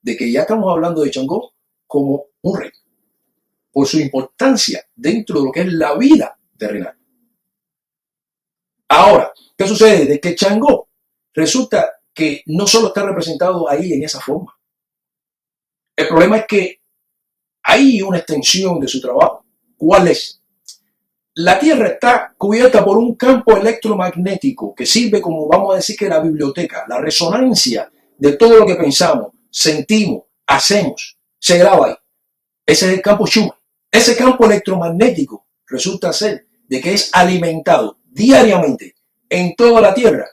de que ya estamos hablando de Changó como un rey, por su importancia dentro de lo que es la vida terrenal. Ahora, ¿qué sucede? De que Changó resulta que no solo está representado ahí en esa forma. El problema es que hay una extensión de su trabajo. ¿Cuál es? La Tierra está cubierta por un campo electromagnético que sirve como, vamos a decir, que la biblioteca, la resonancia de todo lo que pensamos, sentimos, hacemos, se graba ahí. Ese es el campo Schumann. Ese campo electromagnético resulta ser de que es alimentado diariamente en toda la Tierra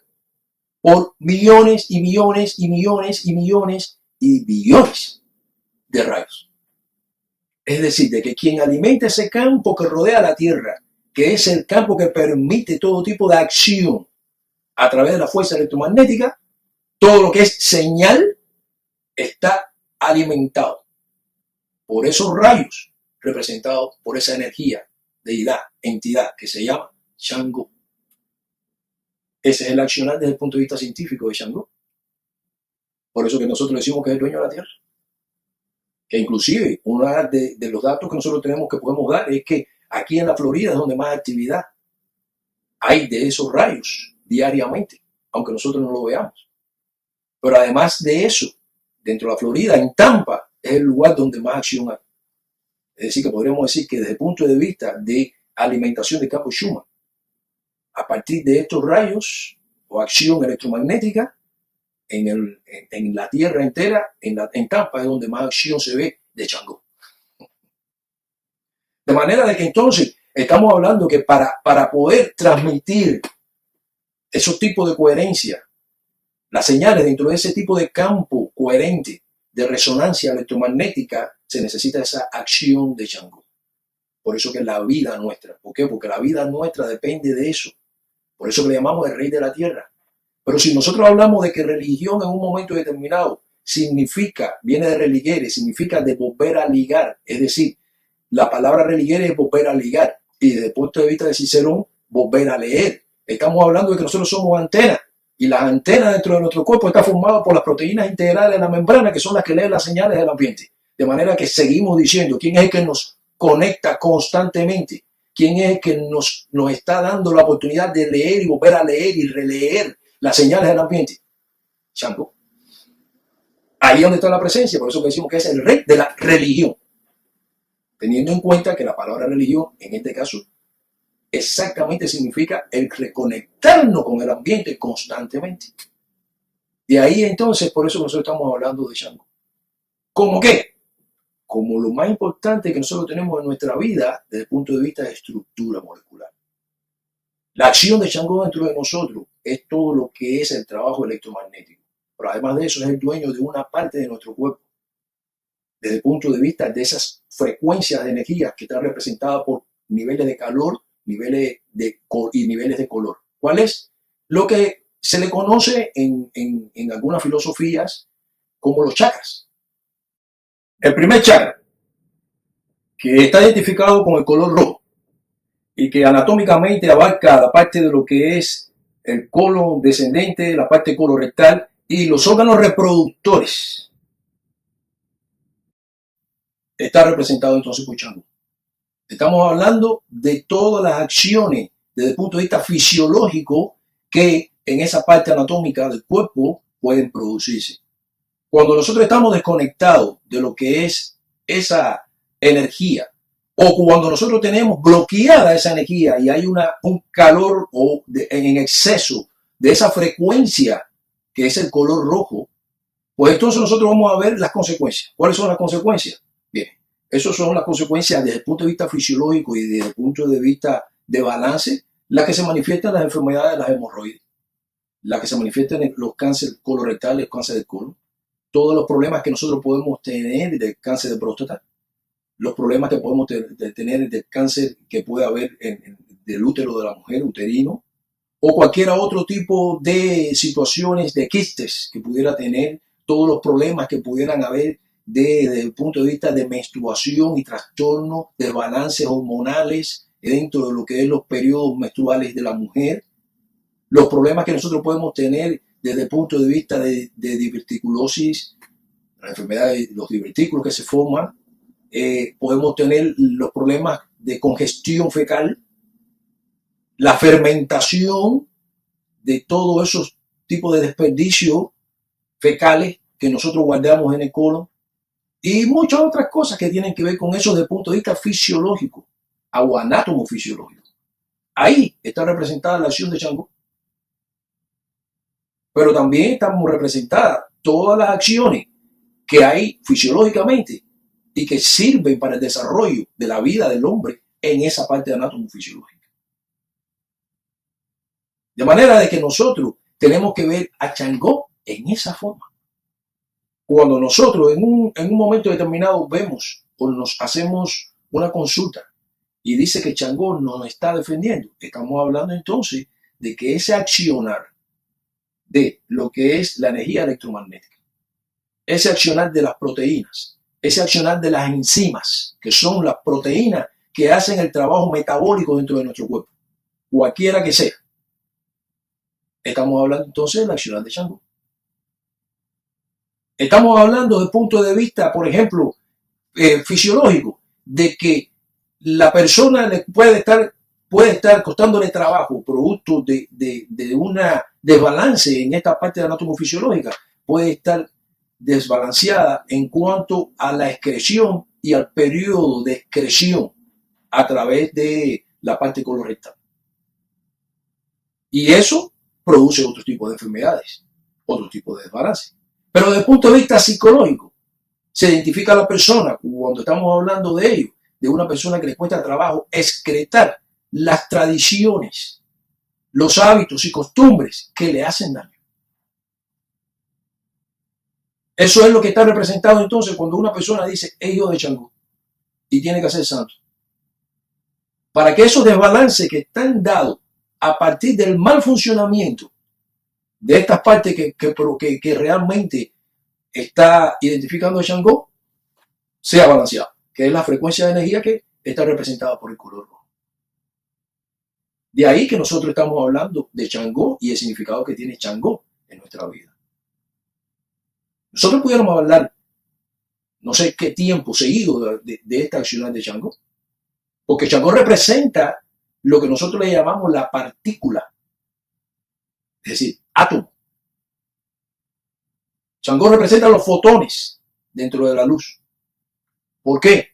por millones y millones y millones y millones y billones de rayos. Es decir, de que quien alimenta ese campo que rodea la Tierra, que es el campo que permite todo tipo de acción a través de la fuerza electromagnética, todo lo que es señal está alimentado por esos rayos representados por esa energía, deidad, entidad que se llama Changó. Ese es el accionar desde el punto de vista científico de Changó. Por eso que nosotros decimos que es el dueño de la Tierra. Que inclusive uno de los datos que nosotros tenemos que podemos dar es que aquí en la Florida es donde más actividad hay de esos rayos diariamente, aunque nosotros no lo veamos. Pero además de eso, dentro de la Florida, en Tampa, es el lugar donde más acción hay. Es decir, que podríamos decir que desde el punto de vista de alimentación de campo Schumann, a partir de estos rayos o acción electromagnética, en la Tierra entera, en Tampa es donde más acción se ve de Changó. De manera de que entonces estamos hablando que para poder transmitir esos tipos de coherencia, las señales dentro de ese tipo de campo coherente de resonancia electromagnética, se necesita esa acción de Changó. Por eso que es la vida nuestra. ¿Por qué? Porque la vida nuestra depende de eso. Por eso que le llamamos el rey de la tierra. Pero si nosotros hablamos de que religión en un momento determinado significa, viene de religere, significa de volver a ligar, es decir, la palabra religere es volver a ligar, y desde el punto de vista de Cicerón, volver a leer. Estamos hablando de que nosotros somos antenas, y las antenas dentro de nuestro cuerpo están formadas por las proteínas integrales de la membrana, que son las que leen las señales del ambiente. De manera que seguimos diciendo, ¿quién es el que nos conecta constantemente? ¿Quién es el que nos está dando la oportunidad de leer y volver a leer y releer las señales del ambiente? Changó. Ahí es donde está la presencia, por eso que decimos que es el rey de la religión. Teniendo en cuenta que la palabra religión, en este caso, exactamente significa el reconectarnos con el ambiente constantemente. De ahí entonces, por eso nosotros estamos hablando de Changó. ¿Cómo qué? Como lo más importante que nosotros tenemos en nuestra vida desde el punto de vista de estructura molecular. La acción de Changó dentro de nosotros es todo lo que es el trabajo electromagnético. Pero además de eso es el dueño de una parte de nuestro cuerpo. Desde el punto de vista de esas frecuencias de energía que están representadas por niveles de calor, y niveles de color. ¿Cuál es? Lo que se le conoce en algunas filosofías como los chakras. El primer chakra, que está identificado con el color rojo y que anatómicamente abarca la parte de lo que es el colon descendente, la parte colorectal y los órganos reproductores, está representado entonces por Changó. Estamos hablando de todas las acciones desde el punto de vista fisiológico que en esa parte anatómica del cuerpo pueden producirse. Cuando nosotros estamos desconectados de lo que es esa energía, o cuando nosotros tenemos bloqueada esa energía y hay un calor en exceso de esa frecuencia que es el color rojo, pues entonces nosotros vamos a ver las consecuencias. ¿Cuáles son las consecuencias? Bien, esas son las consecuencias desde el punto de vista fisiológico y desde el punto de vista de balance, las que se manifiestan en las enfermedades de las hemorroides, las que se manifiestan en los cánceres colorectales, el cáncer del colon, todos los problemas que nosotros podemos tener del cáncer de próstata, los problemas que podemos tener del cáncer que puede haber del útero de la mujer, uterino, o cualquier otro tipo de situaciones de quistes que pudiera tener, todos los problemas que pudieran haber desde el punto de vista de menstruación y trastorno de balances hormonales dentro de lo que es los periodos menstruales de la mujer, los problemas que nosotros podemos tener desde el punto de vista de diverticulosis las enfermedades, los divertículos que se forman, podemos tener los problemas de congestión fecal, la fermentación de todos esos tipos de desperdicios fecales que nosotros guardamos en el colon y muchas otras cosas que tienen que ver con eso desde el punto de vista fisiológico o anátomo fisiológico. Ahí está representada la acción de Changó. Pero también estamos representadas todas las acciones que hay fisiológicamente y que sirven para el desarrollo de la vida del hombre en esa parte de anátomo fisiológica. De manera de que nosotros tenemos que ver a Changó en esa forma. Cuando nosotros en un momento determinado vemos o nos hacemos una consulta y dice que Changó nos está defendiendo, estamos hablando entonces de que ese accionar de lo que es la energía electromagnética, ese accionar de las proteínas, ese accionar de las enzimas, que son las proteínas que hacen el trabajo metabólico dentro de nuestro cuerpo, cualquiera que sea. Estamos hablando entonces del accionar de Changó. Estamos hablando desde el punto de vista, por ejemplo, fisiológico, de que la persona le puede estar costándole trabajo, producto de una desbalance en esta parte de la anatomofisiológica, puede estar desbalanceada en cuanto a la excreción y al periodo de excreción a través de la parte colorectal. Y eso produce otro tipo de enfermedades, otro tipo de desbalance. Pero desde el punto de vista psicológico, se identifica a la persona, cuando estamos hablando de ello, de una persona que le cuesta trabajo excretar las tradiciones, los hábitos y costumbres que le hacen daño. Eso es lo que está representado entonces cuando una persona dice, es hijo de Changó y tiene que ser santo. Para que esos desbalances que están dados a partir del mal funcionamiento de estas partes que realmente está identificando a Changó sea balanceado, que es la frecuencia de energía que está representada por el color rojo. De ahí que nosotros estamos hablando de Changó y el significado que tiene Changó en nuestra vida. Nosotros pudiéramos hablar, no sé qué tiempo seguido de esta acción de Changó, porque Changó representa lo que nosotros le llamamos la partícula, es decir, átomo. Changó representa los fotones dentro de la luz. ¿Por qué?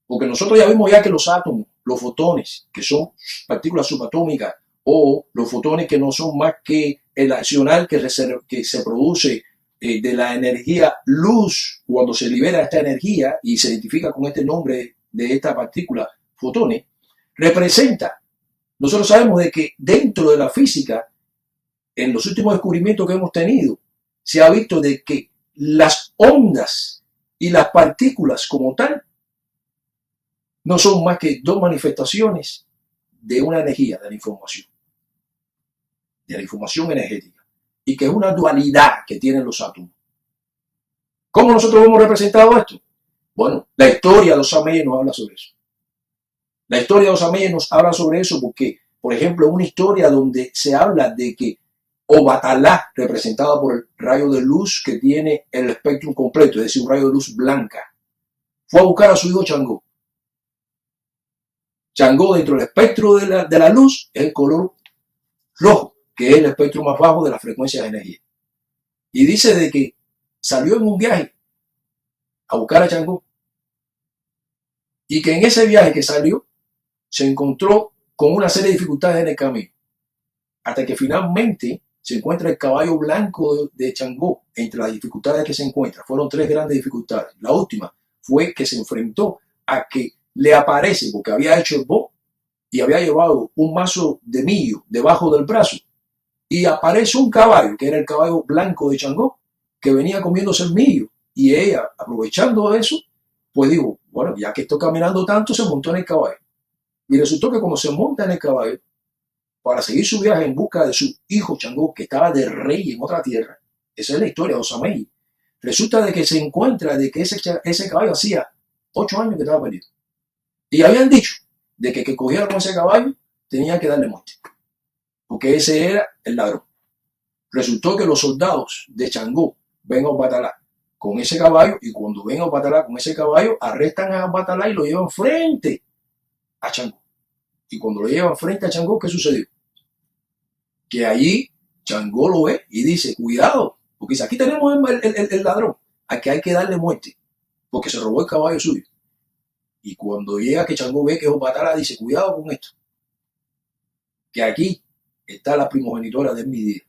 Porque nosotros ya vimos que los átomos, los fotones, que son partículas subatómicas, o los fotones que no son más que el accionar que se produce de la energía luz, cuando se libera esta energía y se identifica con este nombre de esta partícula, fotones, representa. Nosotros sabemos de que dentro de la física, en los últimos descubrimientos que hemos tenido, se ha visto de que las ondas y las partículas como tal no son más que dos manifestaciones de una energía, de la información energética, y que es una dualidad que tienen los átomos. ¿Cómo nosotros hemos representado esto? Bueno, la historia de los Samayas nos habla sobre eso. La historia de los Samayas nos habla sobre eso porque, por ejemplo, una historia donde se habla de que Obatalá, representada por el rayo de luz que tiene el espectro completo, es decir, un rayo de luz blanca, fue a buscar a su hijo Changó. Changó, dentro del espectro de la luz, es el color rojo, que es el espectro más bajo de la frecuencia de energía. Y dice de que salió en un viaje a buscar a Changó y que en ese viaje que salió se encontró con una serie de dificultades en el camino, hasta que finalmente se encuentra el caballo blanco de Changó. Entre las dificultades que se encuentra, fueron tres grandes dificultades. La última fue que se enfrentó a que le aparece, porque había hecho el bo y había llevado un mazo de millo debajo del brazo, y aparece un caballo, que era el caballo blanco de Changó, que venía comiéndose el millo, y ella, aprovechando eso, pues dijo, bueno, ya que estoy caminando tanto, se montó en el caballo. Y resultó que cuando se monta en el caballo, para seguir su viaje en busca de su hijo Changó, que estaba de rey en otra tierra, esa es la historia de Osamei, resulta de que se encuentra de que ese caballo hacía 8 años que estaba perdido. Y habían dicho de que cogieran con ese caballo, tenía que darle muerte, porque ese era el ladrón. Resultó que los soldados de Changó ven a Obatalá con ese caballo, y cuando ven a Obatalá con ese caballo, arrestan a Obatalá y lo llevan frente a Changó. Y cuando lo llevan frente a Changó, ¿qué sucedió? Que allí Changó lo ve y dice, cuidado, porque dice, aquí tenemos el ladrón, a que hay que darle muerte, porque se robó el caballo suyo. Y cuando llega que Changó ve que es Obatalá, dice, cuidado con esto, que aquí está la primogenitora de mi día.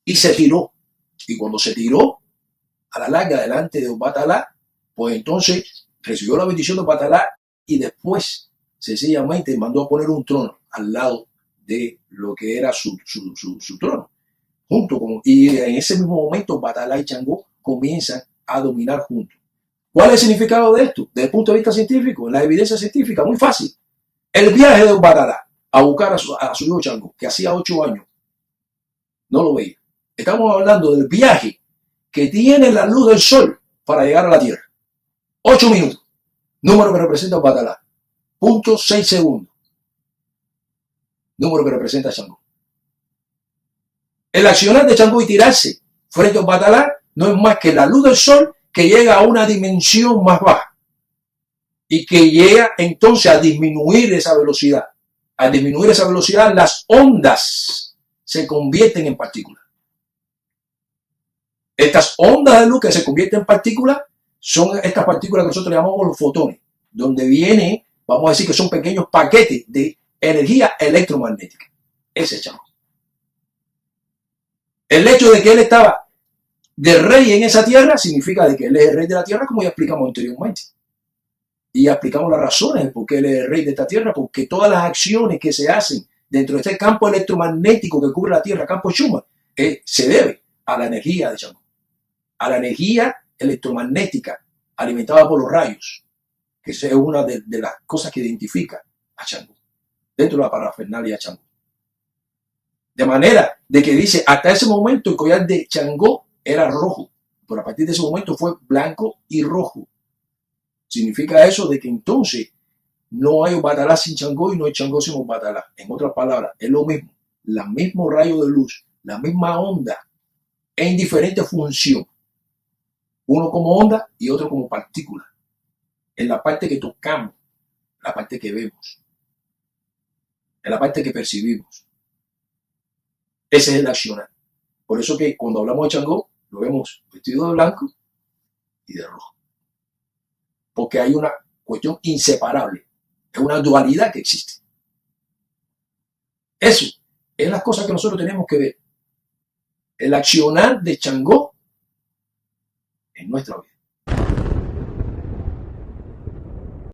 Y se tiró. Y cuando se tiró, a la larga, delante de Obatalá, pues entonces recibió la bendición de Obatalá y después, sencillamente, mandó a poner un trono al lado de lo que era su trono. Y en ese mismo momento, Obatalá y Changó comienzan a dominar juntos. ¿Cuál es el significado de esto? Desde el punto de vista científico, en la evidencia científica, muy fácil. El viaje de Obatalá a buscar a su hijo Changó, que hacía 8 años, no lo veía. Estamos hablando del viaje que tiene la luz del sol para llegar a la Tierra. 8 minutos. Número que representa Obatalá. 0.6 segundos. Número que representa Changó. El accionar de Changó y tirarse frente a Obatalá no es más que la luz del sol que llega a una dimensión más baja y que llega entonces a disminuir esa velocidad. Al disminuir esa velocidad, las ondas se convierten en partículas. Estas ondas de luz que se convierten en partículas son estas partículas que nosotros llamamos los fotones, donde viene, vamos a decir que son pequeños paquetes de energía electromagnética. Ese es Changó. El hecho de que él estaba de rey en esa tierra significa de que él es el rey de la tierra, como ya explicamos anteriormente. Y ya explicamos las razones de por qué él es el rey de esta tierra, porque todas las acciones que se hacen dentro de este campo electromagnético que cubre la tierra, campo Schumann, se debe a la energía de Changó, a la energía electromagnética alimentada por los rayos, que es una de las cosas que identifica a Changó, dentro de la parafernalia de Changó. De manera de que dice, hasta ese momento el collar de Changó era rojo, pero a partir de ese momento fue blanco y rojo. Significa eso de que entonces no hay Obatalá sin Changó y no hay Changó sin Obatalá. En otras palabras, es lo mismo, el mismo rayo de luz, la misma onda, en diferente función. Uno como onda y otro como partícula. En la parte que tocamos, la parte que vemos, en la parte que percibimos. Ese es el accionar. Por eso que cuando hablamos de Changó, lo vemos vestido de blanco y de rojo. Porque hay una cuestión inseparable. Es una dualidad que existe. Eso es las cosas que nosotros tenemos que ver. El accionar de Changó en nuestra vida.